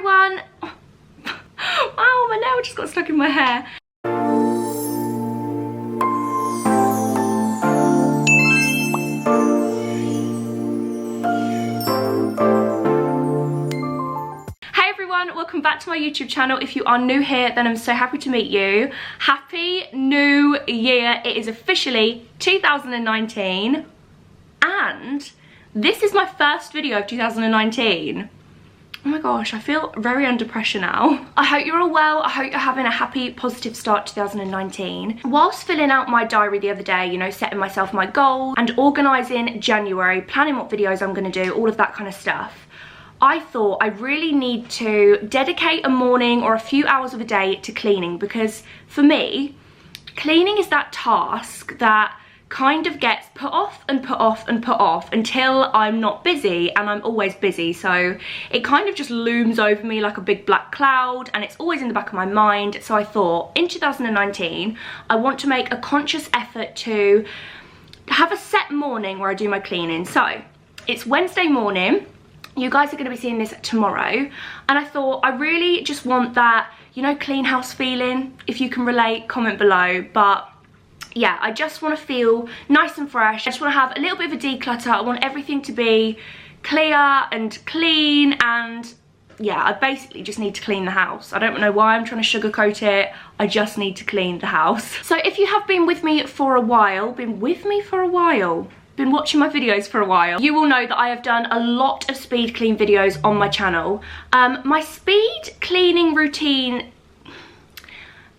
everyone. Wow, my nail just got stuck in my hair. Hey everyone, welcome back to my YouTube channel. If you are new here, then I'm so happy to meet you. Happy New Year. It is officially 2019 and this is my first video of 2019. Oh my gosh, I feel very under pressure now. I hope you're all well. I hope you're having a happy, positive start to 2019. Whilst filling out my diary the other day, you know, setting myself my goals and organising January, planning what videos I'm going to do, all of that kind of stuff, I thought I really need to dedicate a morning or a few hours of a day to cleaning, because for me, cleaning is that task that kind of gets put off and put off and put off until I'm not busy, and I'm always busy, so it kind of just looms over me like a big black cloud and it's always in the back of my mind. So I thought in 2019 I want to make a conscious effort to have a set morning where I do my cleaning. So it's Wednesday morning, you guys are going to be seeing this tomorrow, and I thought I really just want that, you know, clean house feeling. If you can relate, comment below. But yeah, I just want to feel nice and fresh. I just want to have a little bit of a declutter. I want everything to be clear and clean, and yeah, I basically just need to clean the house. I don't know why I'm trying to sugarcoat it. I just need to clean the house. So if you have been with me for a while, been watching my videos for a while, you will know that I have done a lot of speed clean videos on my channel. My speed cleaning routine,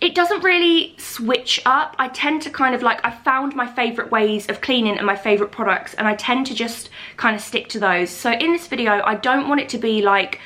it doesn't really switch up. I tend to kind of like, I found my favourite ways of cleaning and my favourite products, and I tend to just kind of stick to those. So in this video, I don't want it to be like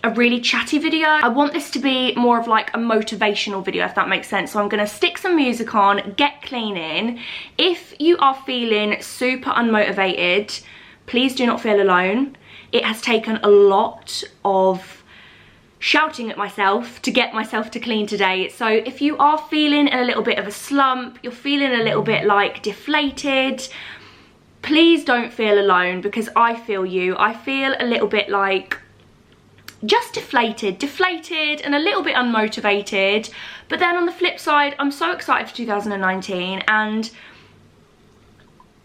a really chatty video. I want this to be more of like a motivational video, if that makes sense. So I'm gonna stick some music on, get cleaning. If you are feeling super unmotivated, please do not feel alone. It has taken a lot of shouting at myself to get myself to clean today. So if you are feeling a little bit of a slump, you're feeling a little bit like deflated, please don't feel alone, because I feel you. I feel a little bit like just deflated and a little bit unmotivated. But then on the flip side, I'm so excited for 2019, and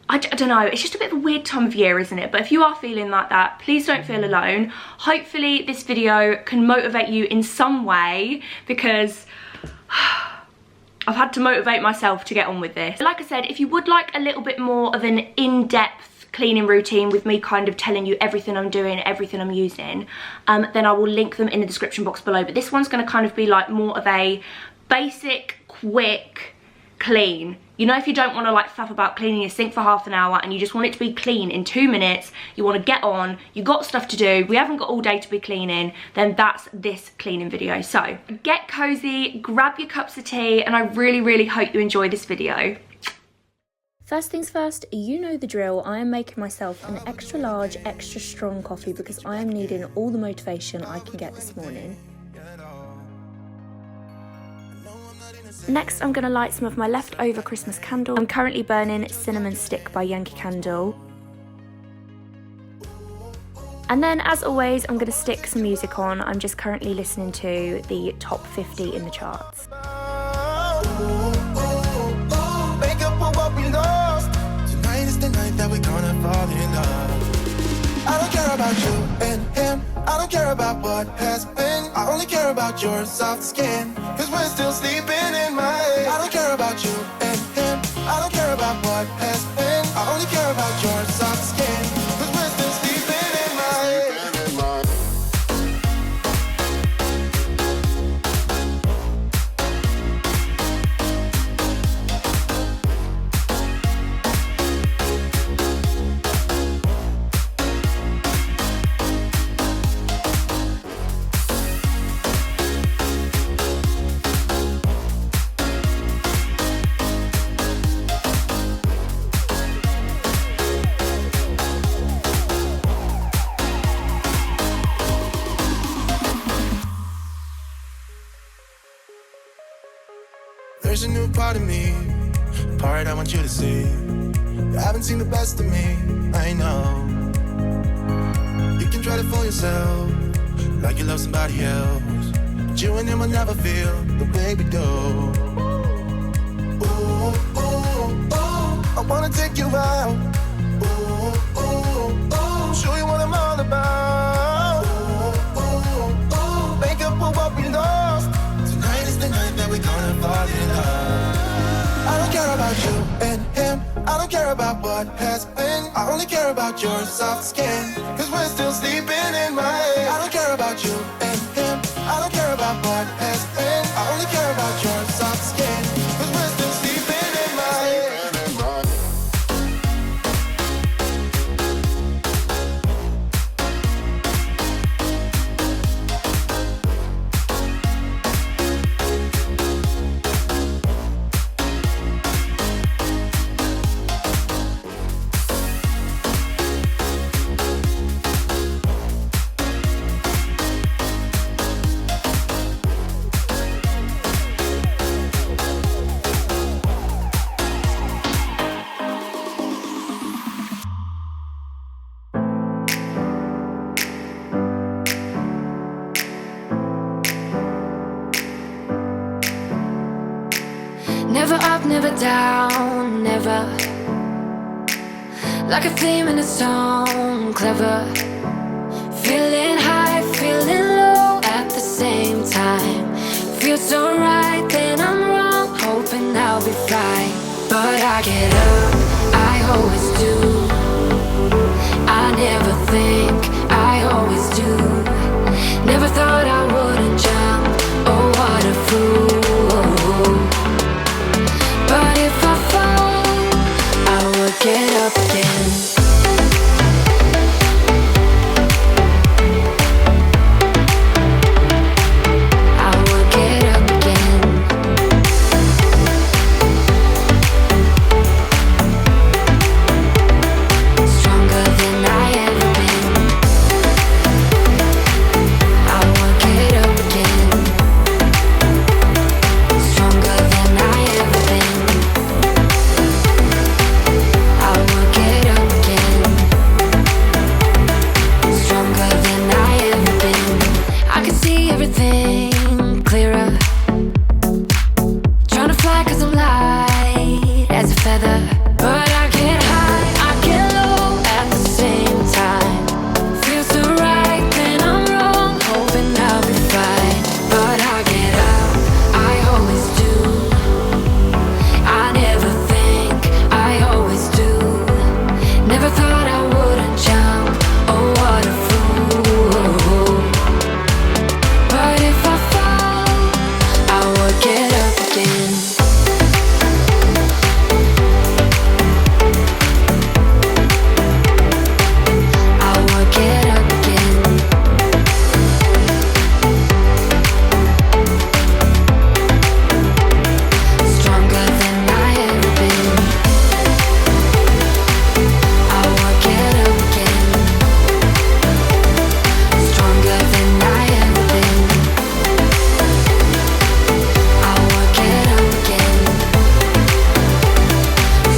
I don't know, it's just a bit of a weird time of year, isn't it? But if you are feeling like that, please don't feel alone. Hopefully this video can motivate you in some way, because I've had to motivate myself to get on with this. Like I said, if you would like a little bit more of an in-depth cleaning routine with me kind of telling you everything I'm doing, everything I'm using, then I will link them in the description box below. But this one's going to kind of be like more of a basic, quick clean. You know, if you don't want to like faff about cleaning your sink for half an hour and you just want it to be clean in 2 minutes, you want to get on, you got stuff to do, we haven't got all day to be cleaning, then that's this cleaning video. So get cozy, grab your cups of tea, and I really hope you enjoy this video. First things first, you know the drill. I am making myself an extra large, extra strong coffee because I am needing all the motivation I can get this morning. Next, I'm going to light some of my leftover Christmas candles. I'm currently burning Cinnamon Stick by Yankee Candle. And then, as always, I'm going to stick some music on. I'm just currently listening to the top 50 in the charts. That we're gonna fall in love. I don't care about you and him, I don't care about what has been, I only care about your soft skin, cause we're still sleeping in my head. I don't care about you and him, I don't care about what has been, I only care about your soft skin, cause we're still sleeping in my head. There's a new part of me, a part I want you to see. You haven't seen the best of me, I know. You can try to fool yourself, like you love somebody else. But you and him will never feel the way we do. Ooh, ooh, ooh, I wanna take you out. Ooh, ooh, ooh, show you what I'm all about. Ooh, ooh, ooh, make up for what we lost. Tonight is the night that we're gonna fall in love. I don't care about you and him, I don't care about what has been. I only care about your soft skin, cause we're still sleeping in my head. I don't care about you and him, I don't care about what has been. I only care about your soft skin, cause we're still sleeping in my head. Never up, never down, never. Like a theme in a song, clever. Feeling high, feeling low at the same time. Feels so right, then I'm wrong, hoping I'll be fine. But I get up, I always do. I never think, I always do. Never thought I wouldn't jump, oh what a fool. But if I fall, I will get up again. I will get up again. Stronger than I ever been. I will get up again. Stronger than I ever been. I will get up again. Stronger than I ever been. I can see everything clearer. Trying to fly cause I'm light as a feather. But I get high, I get low at the same time. Feels so right, then I'm wrong, hoping I'll be fine. But I get up, I always do. I never think, I always do. Never thought I wouldn't jump, oh what a fool. But if I fall, I will get up again. I will get up again. Stronger than I ever been. I will get up again. Stronger than I ever been. I will get up again.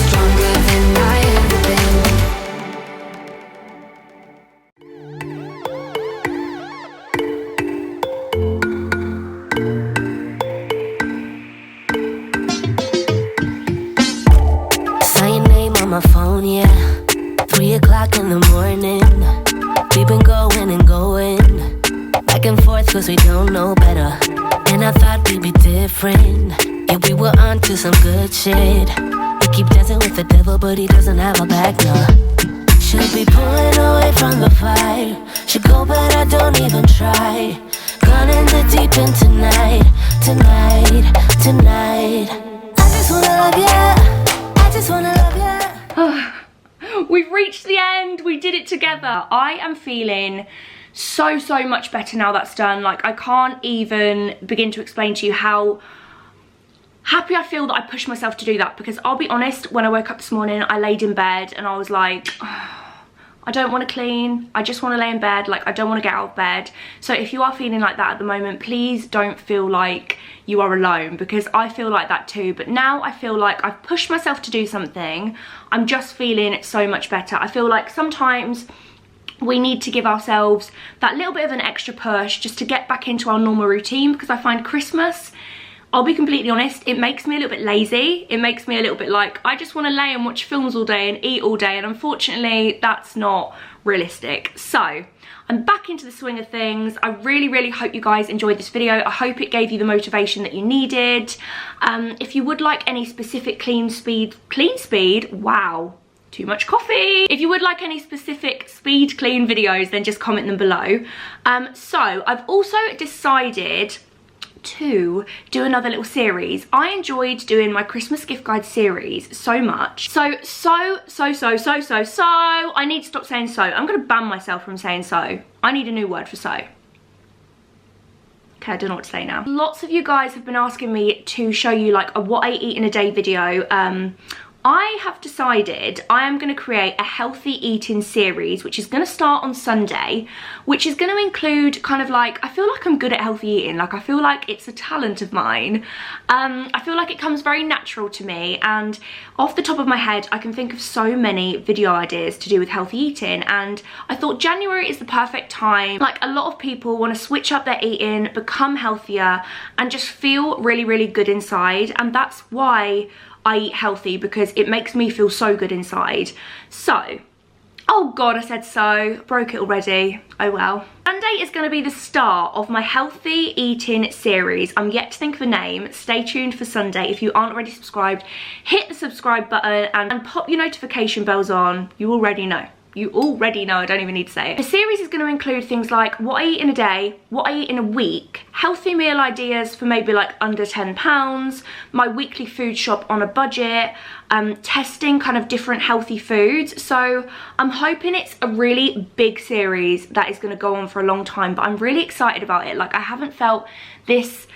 Stronger than I ever been. Saw your name on my phone, yeah. 3 o'clock in the morning. We've been going and going, back and forth cause we don't know better. And I thought we'd be different. Yeah, we were on to some good shit. We keep dancing with the devil, but he doesn't have a back, no. Should be pulling away from the fire. Should go, but I don't even try. Gone in the deep end tonight, tonight, tonight. I just wanna love ya. I just wanna love ya. We've reached the end, we did it together. I am feeling so much better now that's done. Like, I can't even begin to explain to you how happy I feel that I pushed myself to do that, because I'll be honest, when I woke up this morning, I laid in bed and I was like, oh, I don't want to clean, I just want to lay in bed, like I don't want to get out of bed. So if you are feeling like that at the moment, please don't feel like you are alone, because I feel like that too. But now I feel like I've pushed myself to do something. I'm just feeling so much better. I feel like sometimes we need to give ourselves that little bit of an extra push just to get back into our normal routine, because I find Christmas, I'll be completely honest, it makes me a little bit lazy. It makes me a little bit like, I just want to lay and watch films all day and eat all day, and unfortunately that's not realistic. So I'm back into the swing of things. I really hope you guys enjoyed this video. I hope it gave you the motivation that you needed. If you would like any specific clean speed, wow, too much coffee. If you would like any specific speed clean videos, then just comment them below. So I've also decided to do another little series. I enjoyed doing my Christmas gift guide series so much. So I need to stop saying so. I'm gonna ban myself from saying so. I need a new word for so. Okay, I don't know what to say now. Lots of you guys have been asking me to show you like a what I eat in a day video. I have decided I am going to create a healthy eating series, which is going to start on Sunday, which is going to include kind of like, I feel like I'm good at healthy eating. Like, I feel like it's a talent of mine. I feel like it comes very natural to me, and off the top of my head, I can think of so many video ideas to do with healthy eating, and I thought January is the perfect time. Like, a lot of people want to switch up their eating, become healthier, and just feel really good inside, and that's why I eat healthy, because it makes me feel so good inside. So, oh god, I said so, broke it already, oh well. Sunday is going to be the start of my healthy eating series. I'm yet to think of a name. Stay tuned for Sunday. If you aren't already subscribed, hit the subscribe button and pop your notification bells on. You already know. You already know, I don't even need to say it. The series is going to include things like what I eat in a day, what I eat in a week, healthy meal ideas for maybe like under £10, my weekly food shop on a budget, testing kind of different healthy foods. So I'm hoping it's a really big series that is going to go on for a long time, but I'm really excited about it. Like, I haven't felt this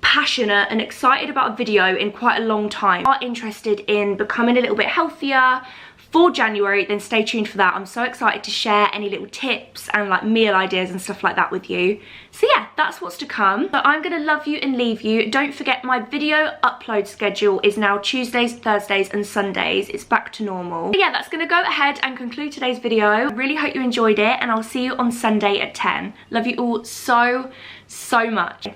passionate and excited about a video in quite a long time. If you are interested in becoming a little bit healthier for January, then stay tuned for that. I'm so excited to share any little tips and like meal ideas and stuff like that with you. So yeah, that's what's to come. But I'm gonna love you and leave you. Don't forget, my video upload schedule is now Tuesdays, Thursdays and Sundays. It's back to normal. But yeah, that's gonna go ahead and conclude today's video. I really hope you enjoyed it, and I'll see you on Sunday at 10. Love you all so much.